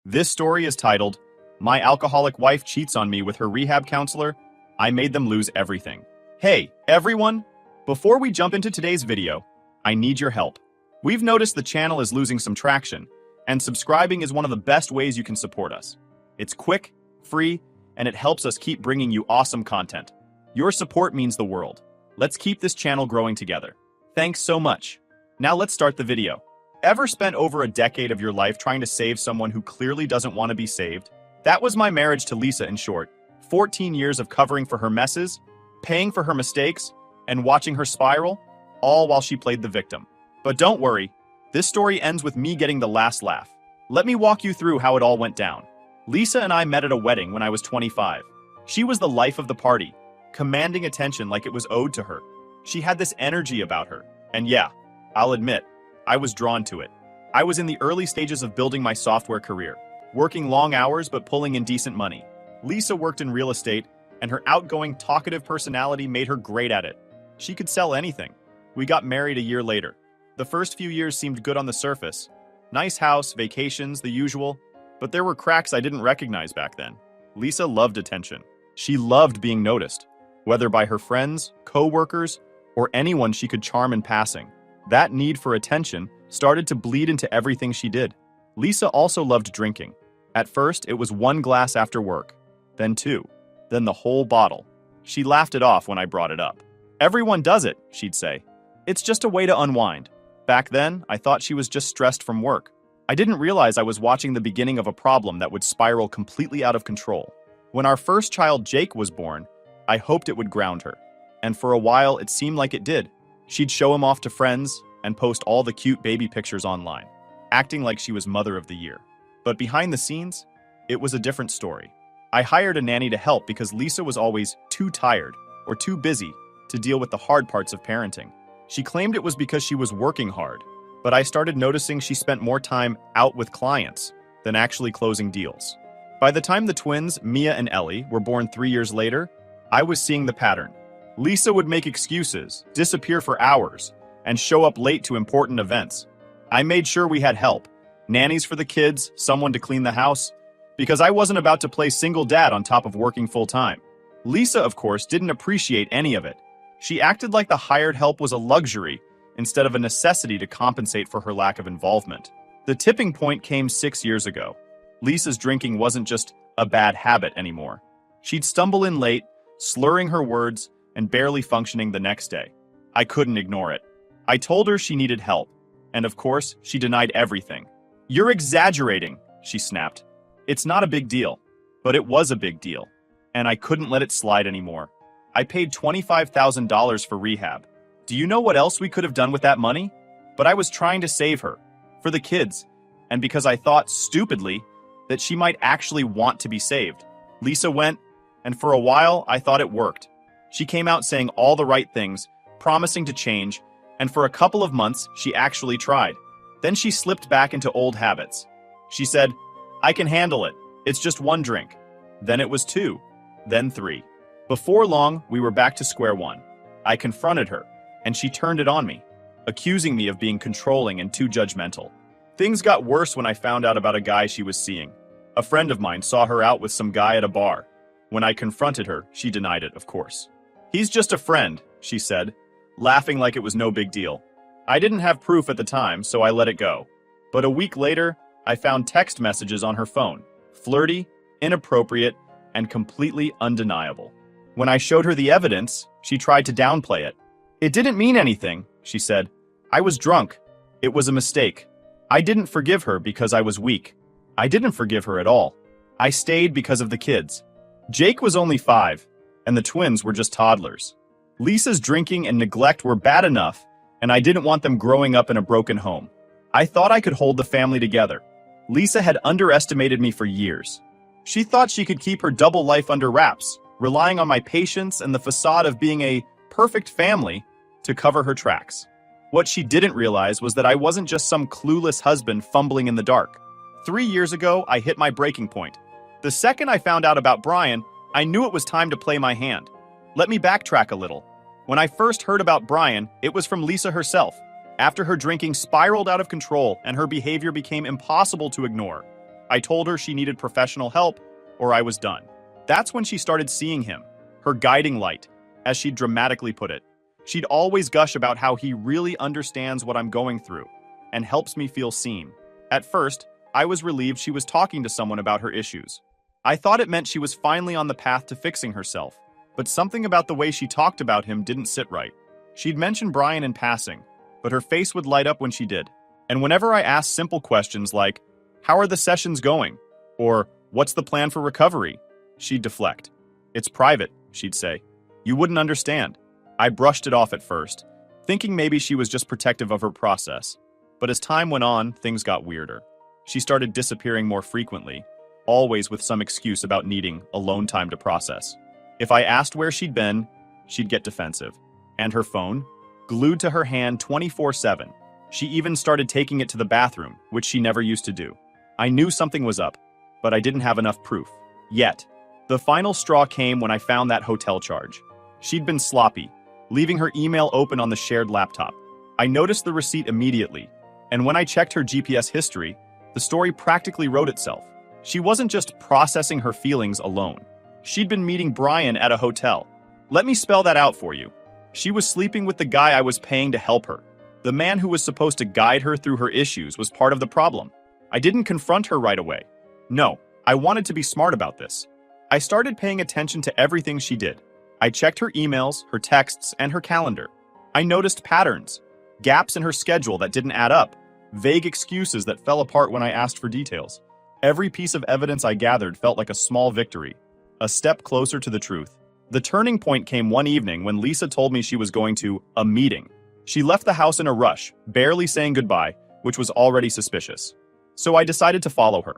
This story is titled, My Alcoholic Wife Cheats on Me with Her Rehab Counselor. I Made Them Lose Everything. Hey, everyone! Before we jump into today's video, I need your help. We've noticed the channel is losing some traction, and subscribing is one of the best ways you can support us. It's quick, free, and it helps us keep bringing you awesome content. Your support means the world. Let's keep this channel growing together. Thanks so much. Now let's start the video. Ever spent over a decade of your life trying to save someone who clearly doesn't want to be saved? That was my marriage to Lisa in short. 14 years of covering for her messes, paying for her mistakes, and watching her spiral, all while she played the victim. But don't worry, this story ends with me getting the last laugh. Let me walk you through how it all went down. Lisa and I met at a wedding when I was 25. She was the life of the party, commanding attention like it was owed to her. She had this energy about her, and yeah, I'll admit, I was drawn to it. I was in the early stages of building my software career, working long hours but pulling in decent money. Lisa worked in real estate, and her outgoing, talkative personality made her great at it. She could sell anything. We got married a year later. The first few years seemed good on the surface. Nice house, vacations, the usual. But there were cracks I didn't recognize back then. Lisa loved attention. She loved being noticed, whether by her friends, co-workers, or anyone she could charm in passing. That need for attention started to bleed into everything she did. Lisa also loved drinking. At first, it was 1 glass after work, then 2, then the whole bottle. She laughed it off when I brought it up. Everyone does it, she'd say. It's just a way to unwind. Back then, I thought she was just stressed from work. I didn't realize I was watching the beginning of a problem that would spiral completely out of control. When our first child, Jake, was born, I hoped it would ground her. And for a while, it seemed like it did. She'd show him off to friends and post all the cute baby pictures online, acting like she was mother of the year. But behind the scenes, it was a different story. I hired a nanny to help because Lisa was always too tired or too busy to deal with the hard parts of parenting. She claimed it was because she was working hard, but I started noticing she spent more time out with clients than actually closing deals. By the time the twins, Mia and Ellie, were born 3 years later, I was seeing the pattern. Lisa would make excuses, disappear for hours, and show up late to important events. I made sure we had help, nannies for the kids, someone to clean the house, because I wasn't about to play single dad on top of working full-time. Lisa, of course, didn't appreciate any of it. She acted like the hired help was a luxury instead of a necessity to compensate for her lack of involvement. The tipping point came 6 years ago. Lisa's drinking wasn't just a bad habit anymore. She'd stumble in late, slurring her words, and barely functioning the next day. I couldn't ignore it. I told her she needed help, and of course, she denied everything. "You're exaggerating," she snapped. "It's not a big deal." But it was a big deal, and I couldn't let it slide anymore. I paid $25,000 for rehab. Do you know what else we could have done with that money? But I was trying to save her, for the kids, and because I thought, stupidly, that she might actually want to be saved. Lisa went, and for a while, I thought it worked. She came out saying all the right things, promising to change, and for a couple of months, she actually tried. Then she slipped back into old habits. She said, "I can handle it. It's just 1 drink." Then it was 2, then 3. Before long, we were back to square one. I confronted her, and she turned it on me, accusing me of being controlling and too judgmental. Things got worse when I found out about a guy she was seeing. A friend of mine saw her out with some guy at a bar. When I confronted her, she denied it, of course. "He's just a friend," she said, laughing like it was no big deal. I didn't have proof at the time, so I let it go. But a week later, I found text messages on her phone, flirty, inappropriate, and completely undeniable. When I showed her the evidence, she tried to downplay it. "It didn't mean anything," she said. "I was drunk. It was a mistake. I didn't forgive her because I was weak. I didn't forgive her at all. I stayed because of the kids." Jake was only 5, and the twins were just toddlers. Lisa's drinking and neglect were bad enough, and I didn't want them growing up in a broken home. I thought I could hold the family together. Lisa had underestimated me for years. She thought she could keep her double life under wraps, relying on my patience and the facade of being a perfect family to cover her tracks. What she didn't realize was that I wasn't just some clueless husband fumbling in the dark. 3 years ago, I hit my breaking point. The second I found out about Brian, I knew it was time to play my hand. Let me backtrack a little. When I first heard about Brian, it was from Lisa herself. After her drinking spiraled out of control and her behavior became impossible to ignore, I told her she needed professional help or I was done. That's when she started seeing him, her guiding light, as she'd dramatically put it. She'd always gush about how he really understands what I'm going through and helps me feel seen. At first, I was relieved she was talking to someone about her issues. I thought it meant she was finally on the path to fixing herself, but something about the way she talked about him didn't sit right. She'd mention Brian in passing, but her face would light up when she did. And whenever I asked simple questions like, "How are the sessions going?" or "What's the plan for recovery?" she'd deflect. "It's private," she'd say. "You wouldn't understand." I brushed it off at first, thinking maybe she was just protective of her process. But as time went on, things got weirder. She started disappearing more frequently, always with some excuse about needing alone time to process. If I asked where she'd been, she'd get defensive. And her phone? Glued to her hand 24/7. She even started taking it to the bathroom, which she never used to do. I knew something was up, but I didn't have enough proof. Yet. The final straw came when I found that hotel charge. She'd been sloppy, leaving her email open on the shared laptop. I noticed the receipt immediately, and when I checked her GPS history, the story practically wrote itself. She wasn't just processing her feelings alone. She'd been meeting Brian at a hotel. Let me spell that out for you. She was sleeping with the guy I was paying to help her. The man who was supposed to guide her through her issues was part of the problem. I didn't confront her right away. No, I wanted to be smart about this. I started paying attention to everything she did. I checked her emails, her texts, and her calendar. I noticed patterns, gaps in her schedule that didn't add up, vague excuses that fell apart when I asked for details. Every piece of evidence I gathered felt like a small victory, a step closer to the truth. The turning point came one evening when Lisa told me she was going to a meeting. She left the house in a rush, barely saying goodbye, which was already suspicious. So I decided to follow her.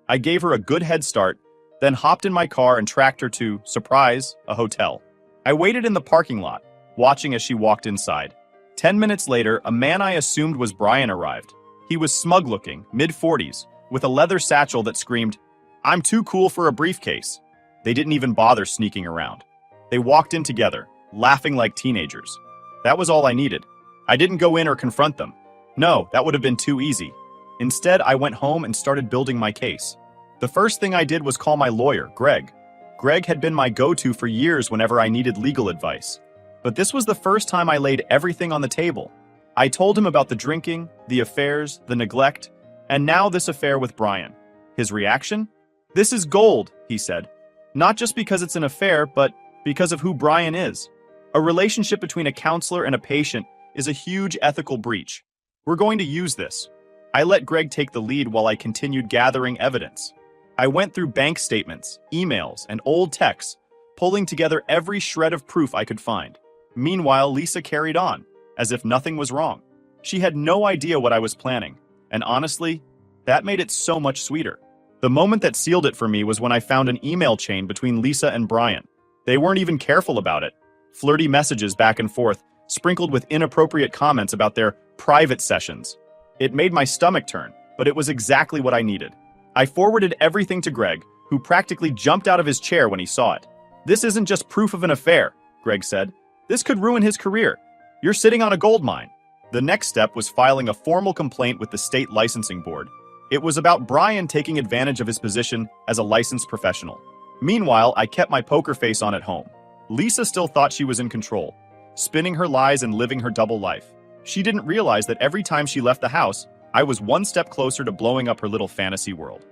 I gave her a good head start, then hopped in my car and tracked her to, surprise, a hotel. I waited in the parking lot, watching as she walked inside. 10 minutes later, a man I assumed was Brian arrived. He was smug-looking, mid-40s, with a leather satchel that screamed, "I'm too cool for a briefcase." They didn't even bother sneaking around. They walked in together, laughing like teenagers. That was all I needed. I didn't go in or confront them. No, that would have been too easy. Instead, I went home and started building my case. The first thing I did was call my lawyer, Greg. Greg had been my go-to for years whenever I needed legal advice. But this was the first time I laid everything on the table. I told him about the drinking, the affairs, the neglect, and now this affair with Brian. His reaction? "This is gold," he said. "Not just because it's an affair, but because of who Brian is. A relationship between a counselor and a patient is a huge ethical breach. We're going to use this." I let Greg take the lead while I continued gathering evidence. I went through bank statements, emails, and old texts, pulling together every shred of proof I could find. Meanwhile, Lisa carried on, as if nothing was wrong. She had no idea what I was planning, and honestly, that made it so much sweeter. The moment that sealed it for me was when I found an email chain between Lisa and Brian. They weren't even careful about it. Flirty messages back and forth, sprinkled with inappropriate comments about their private sessions. It made my stomach turn, but it was exactly what I needed. I forwarded everything to Greg, who practically jumped out of his chair when he saw it. "This isn't just proof of an affair," Greg said. "This could ruin his career. You're sitting on a gold mine." The next step was filing a formal complaint with the state licensing board. It was about Brian taking advantage of his position as a licensed professional. Meanwhile, I kept my poker face on at home. Lisa still thought she was in control, spinning her lies and living her double life. She didn't realize that every time she left the house, I was one step closer to blowing up her little fantasy world.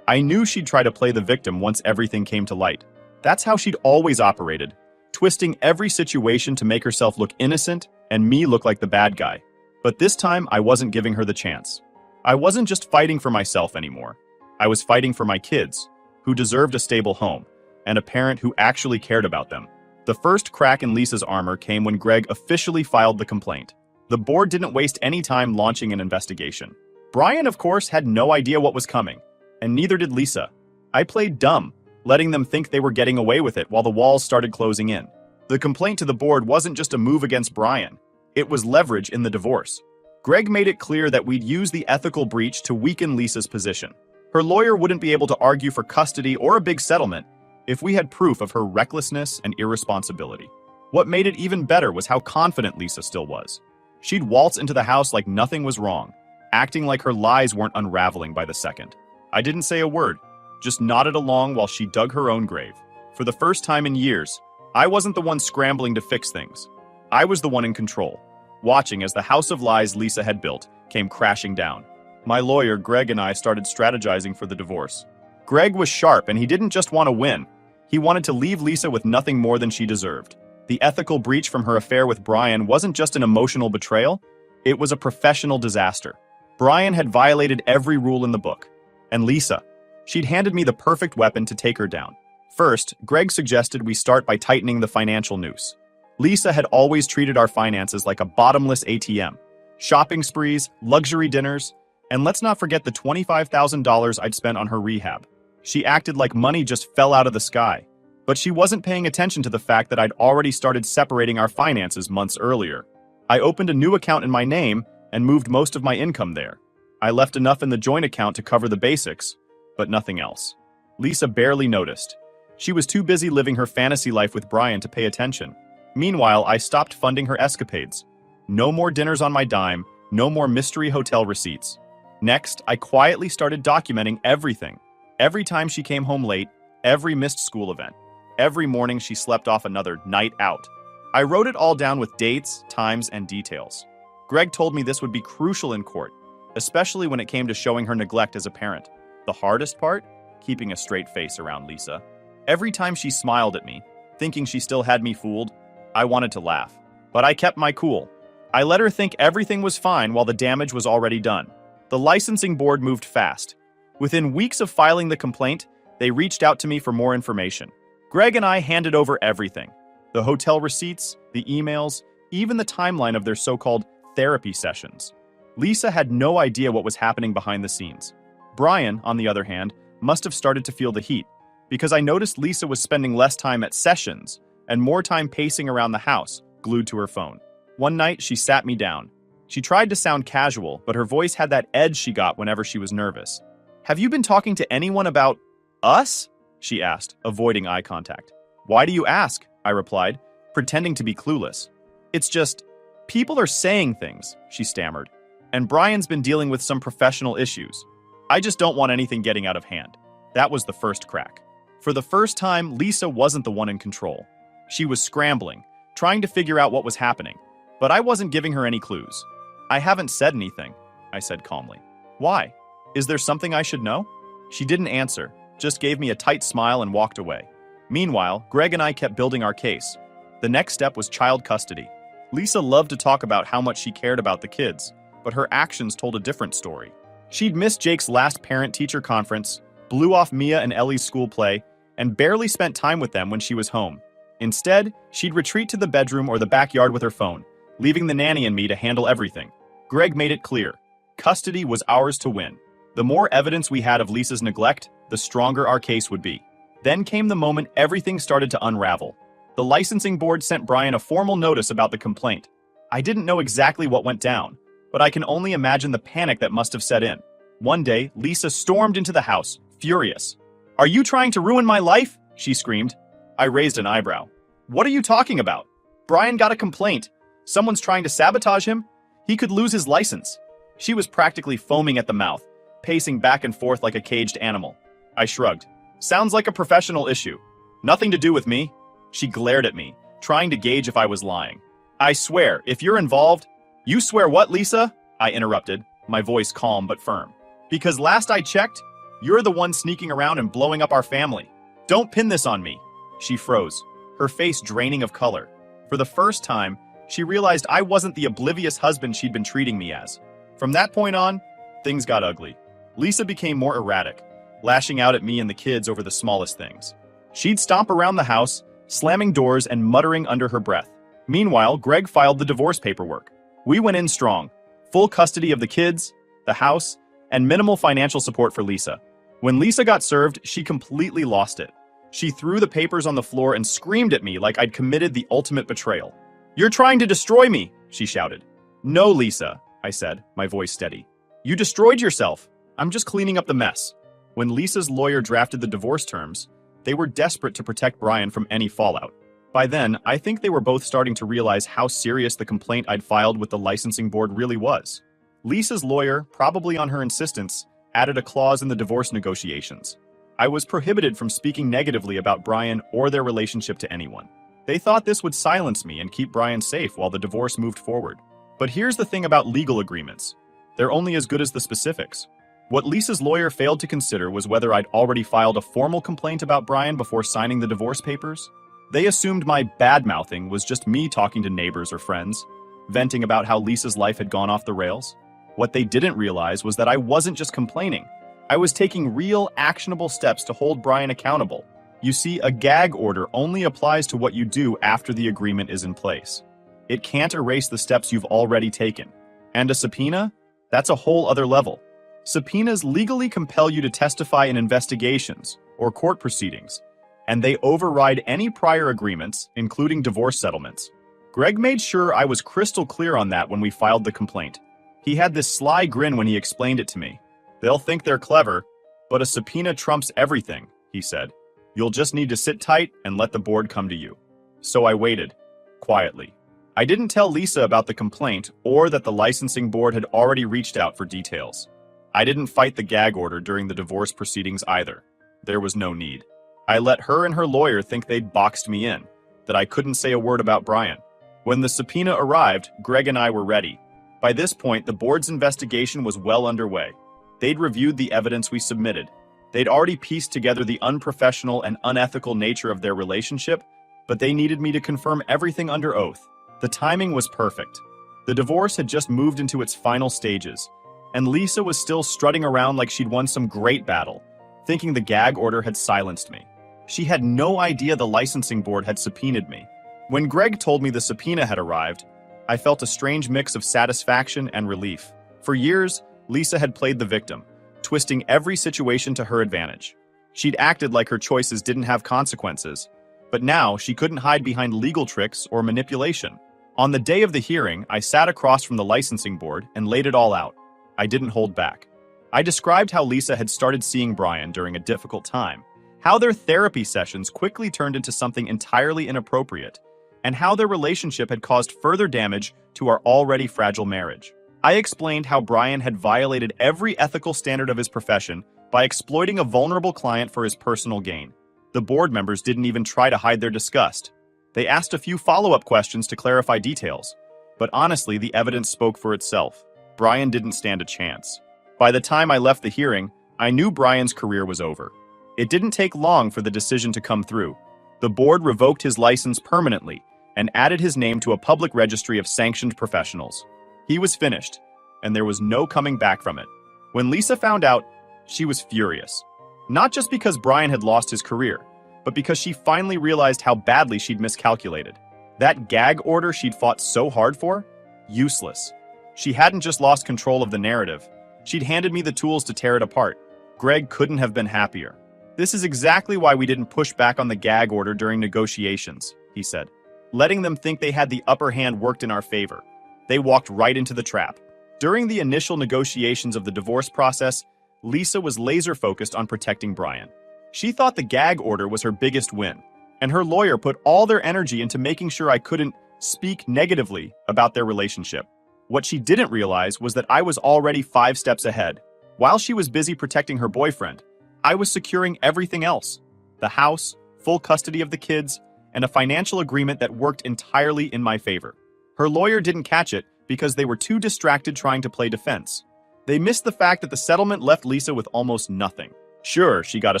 I knew she'd try to play the victim once everything came to light. That's how she'd always operated, twisting every situation to make herself look innocent and me look like the bad guy. But this time, I wasn't giving her the chance. I wasn't just fighting for myself anymore. I was fighting for my kids, who deserved a stable home, and a parent who actually cared about them. The first crack in Lisa's armor came when Greg officially filed the complaint. The board didn't waste any time launching an investigation. Brian, of course, had no idea what was coming, and neither did Lisa. I played dumb, letting them think they were getting away with it while the walls started closing in. The complaint to the board wasn't just a move against Brian. It was leverage in the divorce. Greg made it clear that we'd use the ethical breach to weaken Lisa's position. Her lawyer wouldn't be able to argue for custody or a big settlement if we had proof of her recklessness and irresponsibility. What made it even better was how confident Lisa still was. She'd waltz into the house like nothing was wrong, acting like her lies weren't unraveling by the second. I didn't say a word, just nodded along while she dug her own grave. For the first time in years, I wasn't the one scrambling to fix things. I was the one in control, watching as the house of lies Lisa had built came crashing down. My lawyer, Greg, and I started strategizing for the divorce. Greg was sharp, and he didn't just want to win. He wanted to leave Lisa with nothing more than she deserved. The ethical breach from her affair with Brian wasn't just an emotional betrayal, it was a professional disaster. Brian had violated every rule in the book. And Lisa, she'd handed me the perfect weapon to take her down. First, Greg suggested we start by tightening the financial noose. Lisa had always treated our finances like a bottomless ATM. Shopping sprees, luxury dinners, and let's not forget the $25,000 I'd spent on her rehab. She acted like money just fell out of the sky. But she wasn't paying attention to the fact that I'd already started separating our finances months earlier. I opened a new account in my name and moved most of my income there. I left enough in the joint account to cover the basics, but nothing else. Lisa barely noticed. She was too busy living her fantasy life with Brian to pay attention. Meanwhile, I stopped funding her escapades. No more dinners on my dime, no more mystery hotel receipts. Next, I quietly started documenting everything. Every time she came home late, every missed school event, every morning she slept off another night out. I wrote it all down with dates, times, and details. Greg told me this would be crucial in court, especially when it came to showing her neglect as a parent. The hardest part? Keeping a straight face around Lisa. Every time she smiled at me, thinking she still had me fooled, I wanted to laugh. But I kept my cool. I let her think everything was fine while the damage was already done. The licensing board moved fast. Within weeks of filing the complaint, they reached out to me for more information. Greg and I handed over everything. The hotel receipts, the emails, even the timeline of their so-called therapy sessions. Lisa had no idea what was happening behind the scenes. Brian, on the other hand, must have started to feel the heat, because I noticed Lisa was spending less time at sessions and more time pacing around the house, glued to her phone. One night, she sat me down. She tried to sound casual, but her voice had that edge she got whenever she was nervous. "Have you been talking to anyone about us?" she asked, avoiding eye contact. "Why do you ask?" I replied, pretending to be clueless. "It's just, people are saying things," she stammered. "And Brian's been dealing with some professional issues. I just don't want anything getting out of hand." That was the first crack. For the first time, Lisa wasn't the one in control. She was scrambling, trying to figure out what was happening, but I wasn't giving her any clues. "I haven't said anything," I said calmly. "Why? Is there something I should know?" She didn't answer, just gave me a tight smile and walked away. Meanwhile, Greg and I kept building our case. The next step was child custody. Lisa loved to talk about how much she cared about the kids, but her actions told a different story. She'd missed Jake's last parent-teacher conference, blew off Mia and Ellie's school play, and barely spent time with them when she was home. Instead, she'd retreat to the bedroom or the backyard with her phone, leaving the nanny and me to handle everything. Greg made it clear. Custody was ours to win. The more evidence we had of Lisa's neglect, the stronger our case would be. Then came the moment everything started to unravel. The licensing board sent Brian a formal notice about the complaint. I didn't know exactly what went down, but I can only imagine the panic that must have set in. One day, Lisa stormed into the house, furious. "Are you trying to ruin my life?" she screamed. I raised an eyebrow. "What are you talking about? Brian got a complaint. Someone's trying to sabotage him? He could lose his license." She was practically foaming at the mouth, pacing back and forth like a caged animal. I shrugged. "Sounds like a professional issue. Nothing to do with me." She glared at me, trying to gauge if I was lying. "I swear, if you're involved—" "You swear what, Lisa?" I interrupted, my voice calm but firm. "Because last I checked, you're the one sneaking around and blowing up our family. Don't pin this on me." She froze, her face draining of color. For the first time, she realized I wasn't the oblivious husband she'd been treating me as. From that point on, things got ugly. Lisa became more erratic, lashing out at me and the kids over the smallest things. She'd stomp around the house, slamming doors and muttering under her breath. Meanwhile, Greg filed the divorce paperwork. We went in strong, full custody of the kids, the house, and minimal financial support for Lisa. When Lisa got served, she completely lost it. She threw the papers on the floor and screamed at me like I'd committed the ultimate betrayal. "You're trying to destroy me," she shouted. "No, Lisa," I said, my voice steady. "You destroyed yourself. I'm just cleaning up the mess." When Lisa's lawyer drafted the divorce terms, they were desperate to protect Brian from any fallout. By then, I think they were both starting to realize how serious the complaint I'd filed with the licensing board really was. Lisa's lawyer, probably on her insistence, added a clause in the divorce negotiations. I was prohibited from speaking negatively about Brian or their relationship to anyone. They thought this would silence me and keep Brian safe while the divorce moved forward. But here's the thing about legal agreements. They're only as good as the specifics. What Lisa's lawyer failed to consider was whether I'd already filed a formal complaint about Brian before signing the divorce papers. They assumed my bad-mouthing was just me talking to neighbors or friends, venting about how Lisa's life had gone off the rails. What they didn't realize was that I wasn't just complaining. I was taking real, actionable steps to hold Brian accountable. You see, a gag order only applies to what you do after the agreement is in place. It can't erase the steps you've already taken. And a subpoena? That's a whole other level. Subpoenas legally compel you to testify in investigations or court proceedings, and they override any prior agreements, including divorce settlements. Greg made sure I was crystal clear on that when we filed the complaint. He had this sly grin when he explained it to me. They'll think they're clever, but a subpoena trumps everything, he said. You'll just need to sit tight and let the board come to you. So I waited, quietly. I didn't tell Lisa about the complaint or that the licensing board had already reached out for details. I didn't fight the gag order during the divorce proceedings either. There was no need. I let her and her lawyer think they'd boxed me in, that I couldn't say a word about Brian. When the subpoena arrived, Greg and I were ready. By this point, the board's investigation was well underway. They'd reviewed the evidence we submitted. They'd already pieced together the unprofessional and unethical nature of their relationship, but they needed me to confirm everything under oath. The timing was perfect. The divorce had just moved into its final stages, and Lisa was still strutting around like she'd won some great battle, thinking the gag order had silenced me. She had no idea the licensing board had subpoenaed me. When Greg told me the subpoena had arrived, I felt a strange mix of satisfaction and relief. For years, Lisa had played the victim, twisting every situation to her advantage. She'd acted like her choices didn't have consequences, but now she couldn't hide behind legal tricks or manipulation. On the day of the hearing, I sat across from the licensing board and laid it all out. I didn't hold back. I described how Lisa had started seeing Brian during a difficult time, how their therapy sessions quickly turned into something entirely inappropriate, and how their relationship had caused further damage to our already fragile marriage. I explained how Brian had violated every ethical standard of his profession by exploiting a vulnerable client for his personal gain. The board members didn't even try to hide their disgust. They asked a few follow-up questions to clarify details, but honestly, the evidence spoke for itself. Brian didn't stand a chance. By the time I left the hearing, I knew Brian's career was over. It didn't take long for the decision to come through. The board revoked his license permanently and added his name to a public registry of sanctioned professionals. He was finished, and there was no coming back from it. When Lisa found out, she was furious. Not just because Brian had lost his career, but because she finally realized how badly she'd miscalculated. That gag order she'd fought so hard for? Useless. She hadn't just lost control of the narrative. She'd handed me the tools to tear it apart. Greg couldn't have been happier. This is exactly why we didn't push back on the gag order during negotiations, he said. Letting them think they had the upper hand worked in our favor. They walked right into the trap. During the initial negotiations of the divorce process, Lisa was laser-focused on protecting Brian. She thought the gag order was her biggest win, and her lawyer put all their energy into making sure I couldn't speak negatively about their relationship. What she didn't realize was that I was already 5 steps ahead. While she was busy protecting her boyfriend, I was securing everything else: the house, full custody of the kids, and a financial agreement that worked entirely in my favor. Her lawyer didn't catch it because they were too distracted trying to play defense. They missed the fact that the settlement left Lisa with almost nothing. Sure, she got a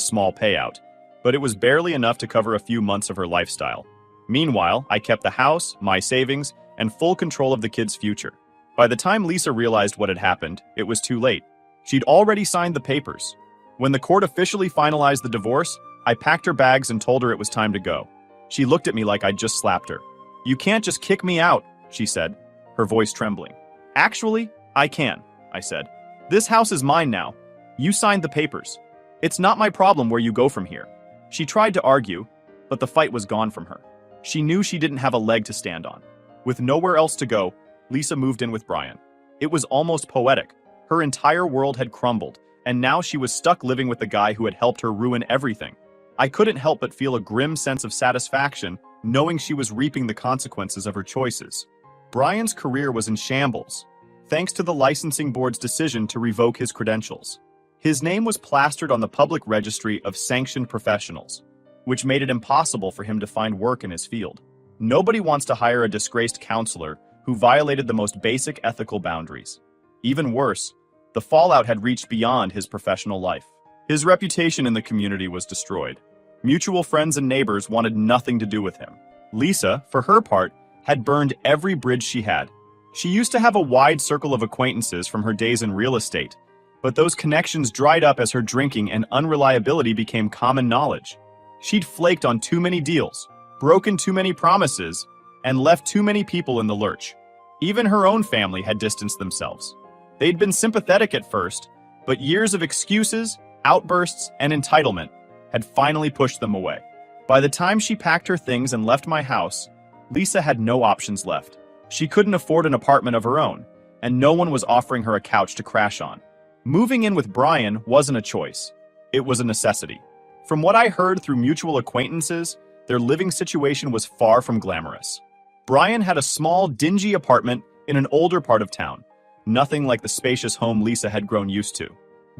small payout, but it was barely enough to cover a few months of her lifestyle. Meanwhile, I kept the house, my savings, and full control of the kids' future. By the time Lisa realized what had happened, it was too late. She'd already signed the papers. When the court officially finalized the divorce, I packed her bags and told her it was time to go. She looked at me like I'd just slapped her. "You can't just kick me out," she said, her voice trembling. "Actually, I can," I said. "This house is mine now. You signed the papers. It's not my problem where you go from here." She tried to argue, but the fight was gone from her. She knew she didn't have a leg to stand on. With nowhere else to go, Lisa moved in with Brian. It was almost poetic. Her entire world had crumbled, and now she was stuck living with the guy who had helped her ruin everything. I couldn't help but feel a grim sense of satisfaction, knowing she was reaping the consequences of her choices. Brian's career was in shambles, thanks to the licensing board's decision to revoke his credentials. His name was plastered on the public registry of sanctioned professionals, which made it impossible for him to find work in his field. Nobody wants to hire a disgraced counselor who violated the most basic ethical boundaries. Even worse, the fallout had reached beyond his professional life. His reputation in the community was destroyed. Mutual friends and neighbors wanted nothing to do with him. Lisa, for her part, had burned every bridge she had. She used to have a wide circle of acquaintances from her days in real estate, but those connections dried up as her drinking and unreliability became common knowledge. She'd flaked on too many deals, broken too many promises, and left too many people in the lurch. Even her own family had distanced themselves. They'd been sympathetic at first, but years of excuses, outbursts, and entitlement had finally pushed them away. By the time she packed her things and left my house, Lisa had no options left. She couldn't afford an apartment of her own, and no one was offering her a couch to crash on. Moving in with Brian wasn't a choice. It was a necessity. From what I heard through mutual acquaintances, their living situation was far from glamorous. Brian had a small, dingy apartment in an older part of town, nothing like the spacious home Lisa had grown used to.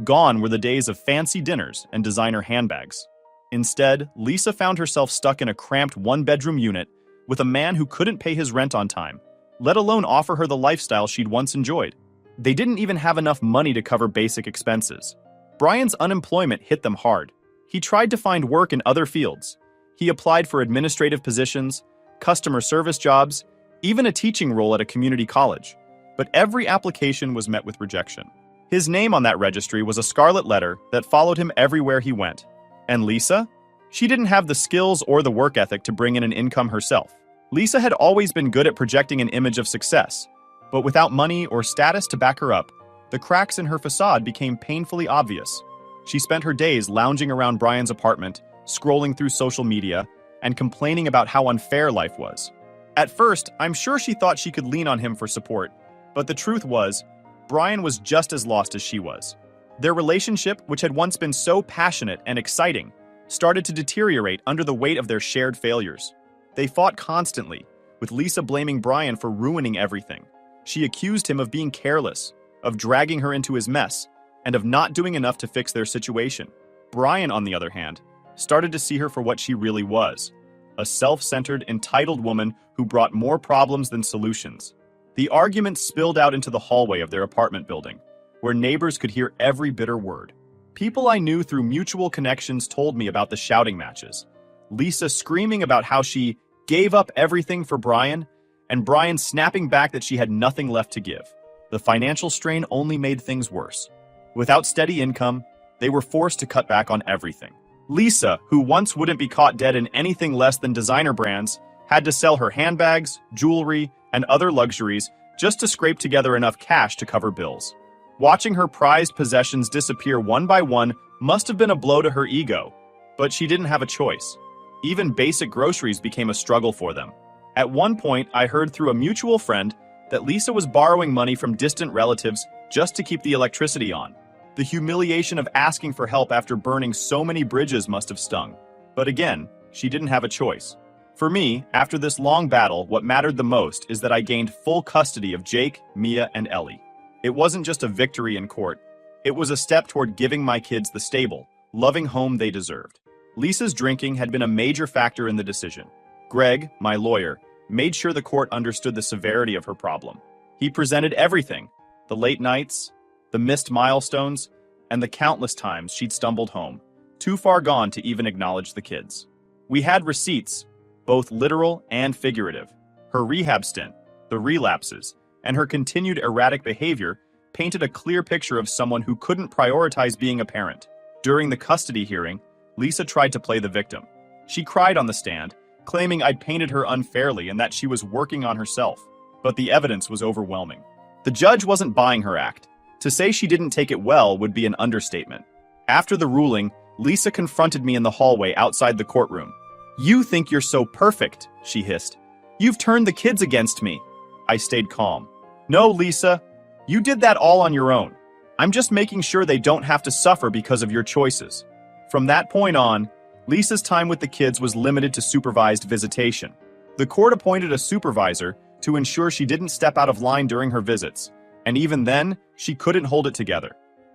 Gone were the days of fancy dinners and designer handbags. Instead, Lisa found herself stuck in a cramped one-bedroom unit with a man who couldn't pay his rent on time, let alone offer her the lifestyle she'd once enjoyed. They didn't even have enough money to cover basic expenses. Brian's unemployment hit them hard. He tried to find work in other fields. He applied for administrative positions, customer service jobs, even a teaching role at a community college. But every application was met with rejection. His name on that registry was a scarlet letter that followed him everywhere he went. And Lisa? She didn't have the skills or the work ethic to bring in an income herself. Lisa had always been good at projecting an image of success, but without money or status to back her up, the cracks in her facade became painfully obvious. She spent her days lounging around Brian's apartment, scrolling through social media, and complaining about how unfair life was. At first, I'm sure she thought she could lean on him for support, but the truth was, Brian was just as lost as she was. Their relationship, which had once been so passionate and exciting, started to deteriorate under the weight of their shared failures. They fought constantly, with Lisa blaming Brian for ruining everything. She accused him of being careless, of dragging her into his mess, and of not doing enough to fix their situation. Brian, on the other hand, started to see her for what she really was, a self-centered, entitled woman who brought more problems than solutions. The argument spilled out into the hallway of their apartment building, where neighbors could hear every bitter word. People I knew through mutual connections told me about the shouting matches. Lisa screaming about how she gave up everything for Brian, and Brian snapping back that she had nothing left to give. The financial strain only made things worse. Without steady income, they were forced to cut back on everything. Lisa, who once wouldn't be caught dead in anything less than designer brands, had to sell her handbags, jewelry, and other luxuries just to scrape together enough cash to cover bills. Watching her prized possessions disappear one by one must have been a blow to her ego, but she didn't have a choice. Even basic groceries became a struggle for them. At one point, I heard through a mutual friend that Lisa was borrowing money from distant relatives just to keep the electricity on. The humiliation of asking for help after burning so many bridges must have stung. But again, she didn't have a choice. For me, after this long battle, what mattered the most is that I gained full custody of Jake, Mia, and Ellie. It wasn't just a victory in court. It was a step toward giving my kids the stable, loving home they deserved. Lisa's drinking had been a major factor in the decision. Greg, my lawyer, made sure the court understood the severity of her problem. He presented everything: the late nights, the missed milestones, and the countless times she'd stumbled home, too far gone to even acknowledge the kids. We had receipts, both literal and figurative. Her rehab stint, the relapses, and her continued erratic behavior painted a clear picture of someone who couldn't prioritize being a parent. During the custody hearing, Lisa tried to play the victim. She cried on the stand, claiming I'd painted her unfairly and that she was working on herself. But the evidence was overwhelming. The judge wasn't buying her act. To say she didn't take it well would be an understatement. After the ruling, Lisa confronted me in the hallway outside the courtroom. "You think you're so perfect," she hissed. "You've turned the kids against me." I stayed calm. "No, Lisa, you did that all on your own. I'm just making sure they don't have to suffer because of your choices." From that point on, Lisa's time with the kids was limited to supervised visitation. The court appointed a supervisor to ensure she didn't step out of line during her visits, and even then, she couldn't hold it together.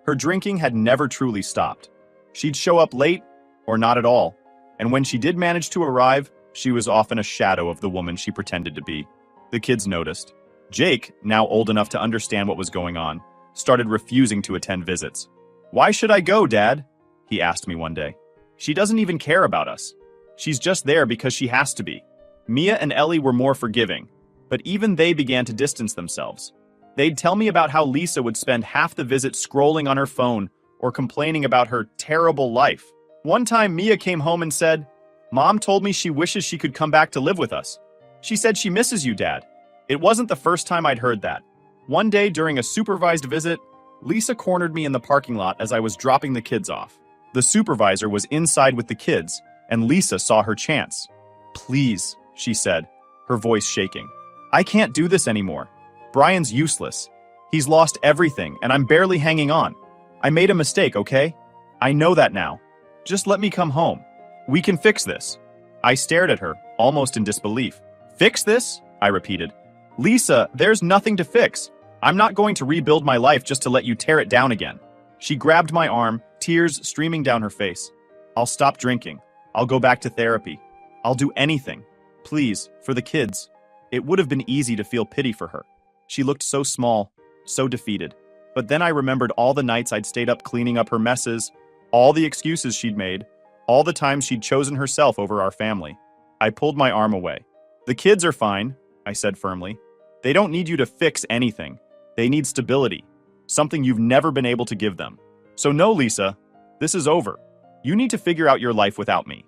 Her drinking had never truly stopped. She'd show up late or not at all, and when she did manage to arrive, she was often a shadow of the woman she pretended to be. The kids noticed. Jake, now old enough to understand what was going on, started refusing to attend visits. "Why should I go, Dad?" he asked me one day. "She doesn't even care about us. She's just there because she has to be." Mia and Ellie were more forgiving, but even they began to distance themselves. They'd tell me about how Lisa would spend half the visit scrolling on her phone or complaining about her terrible life. One time, Mia came home and said, "Mom told me she wishes she could come back to live with us. She said she misses you, Dad." It wasn't the first time I'd heard that. One day during a supervised visit, Lisa cornered me in the parking lot as I was dropping the kids off. The supervisor was inside with the kids, and Lisa saw her chance. "Please," she said, her voice shaking. "I can't do this anymore. Brian's useless. He's lost everything, and I'm barely hanging on. I made a mistake, okay? I know that now. Just let me come home. We can fix this." I stared at her, almost in disbelief. "Fix this?" I repeated. "Lisa, there's nothing to fix. I'm not going to rebuild my life just to let you tear it down again." She grabbed my arm, tears streaming down her face. "I'll stop drinking. I'll go back to therapy. I'll do anything. Please, for the kids." It would have been easy to feel pity for her. She looked so small, so defeated. But then I remembered all the nights I'd stayed up cleaning up her messes, all the excuses she'd made, all the times she'd chosen herself over our family. I pulled my arm away. "The kids are fine," I said firmly. "They don't need you to fix anything. They need stability, something you've never been able to give them. So no, Lisa, this is over. You need to figure out your life without me."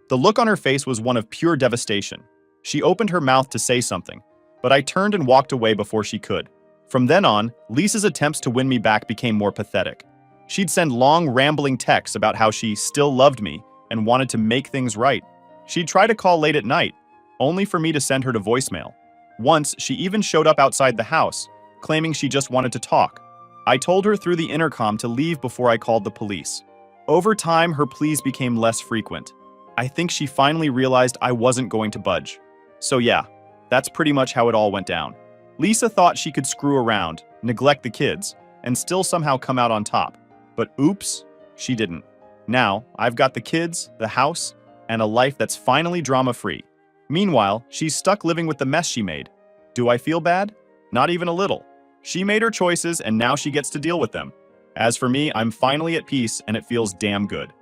The look on her face was one of pure devastation. She opened her mouth to say something, but I turned and walked away before she could. From then on, Lisa's attempts to win me back became more pathetic. She'd send long, rambling texts about how she still loved me and wanted to make things right. She'd try to call late at night, only for me to send her to voicemail. Once, she even showed up outside the house, claiming she just wanted to talk. I told her through the intercom to leave before I called the police. Over time, her pleas became less frequent. I think she finally realized I wasn't going to budge. So yeah, that's pretty much how it all went down. Lisa thought she could screw around, neglect the kids, and still somehow come out on top. But oops, she didn't. Now, I've got the kids, the house, and a life that's finally drama-free. Meanwhile, she's stuck living with the mess she made. Do I feel bad? Not even a little. She made her choices and now she gets to deal with them. As for me, I'm finally at peace and it feels damn good.